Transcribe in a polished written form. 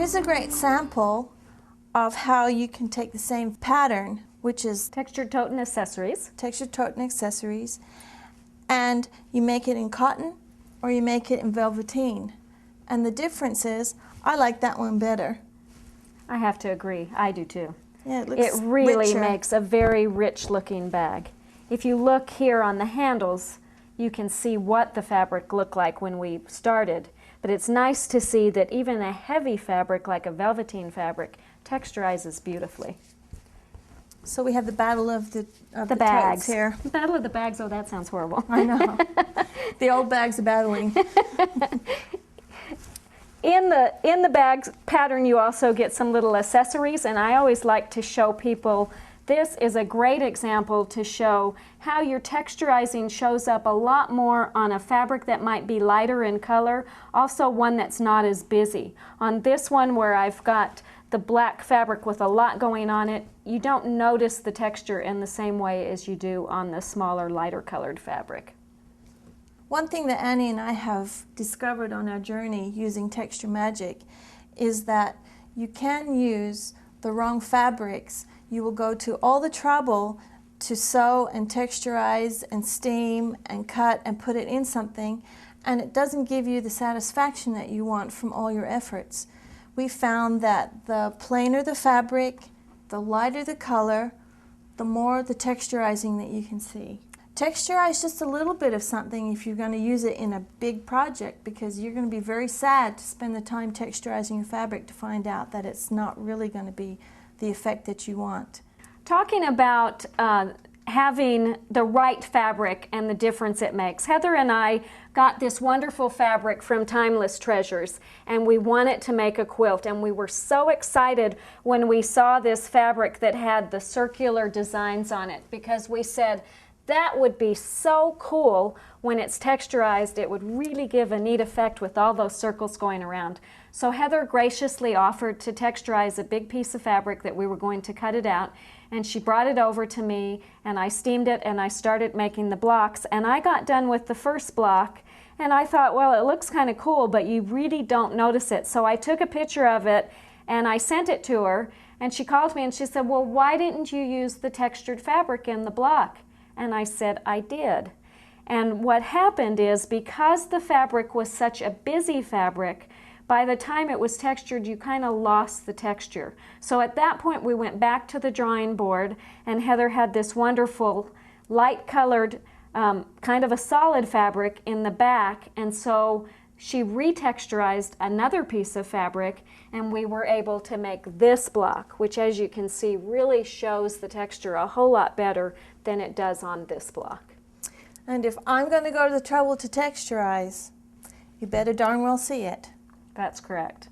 Here's a great sample of how you can take the same pattern, which is Textured Toten Accessories. Textured Toten Accessories, and you make it in cotton or you make it in velveteen. And the difference is, I like that one better. I have to agree. I do too. Yeah, it looks It really richer. makes a very rich looking bag. If you look here on the handles, you can see what the fabric looked like when we started. But it's nice to see that even a heavy fabric like a velveteen fabric texturizes beautifully. So we have the battle of the bags totes here. Battle of the bags, oh that sounds horrible. I know. The old bags are battling. In the bag pattern you also get some little accessories, and I always like to show people this is a great example to show how your texturizing shows up a lot more on a fabric that might be lighter in color, also one that's not as busy. On this one where I've got the black fabric with a lot going on it, you don't notice the texture in the same way as you do on the smaller, lighter colored fabric. One thing that Annie and I have discovered on our journey using Texture Magic is that you can use the wrong fabrics. You will go to all the trouble to sew and texturize and steam and cut and put it in something, and it doesn't give you the satisfaction that you want from all your efforts. We found that the plainer the fabric, the lighter the color, the more the texturizing that you can see. Texturize just a little bit of something if you're going to use it in a big project, because you're going to be very sad to spend the time texturizing your fabric to find out that it's not really going to be the effect that you want. Talking about having the right fabric and the difference it makes. Heather and I got this wonderful fabric from Timeless Treasures, and we wanted to make a quilt, and we were so excited when we saw this fabric that had the circular designs on it, because we said that would be so cool when it's texturized. It would really give a neat effect with all those circles going around. So Heather graciously offered to texturize a big piece of fabric that we were going to cut it out, and she brought it over to me, and I steamed it, and I started making the blocks, and I got done with the first block, and I thought, well, it looks kind of cool, but you really don't notice it. So I took a picture of it and I sent it to her, and she called me and she said, well, why didn't you use the textured fabric in the block? And I said, I did. And what happened is, because the fabric was such a busy fabric, by the time it was textured, you kind of lost the texture. So at that point, we went back to the drawing board, and Heather had this wonderful light-colored, kind of a solid fabric in the back, and so she retexturized another piece of fabric, and we were able to make this block, which, as you can see, really shows the texture a whole lot better than it does on this block. And if I'm going to go to the trouble to texturize, you better darn well see it. That's correct.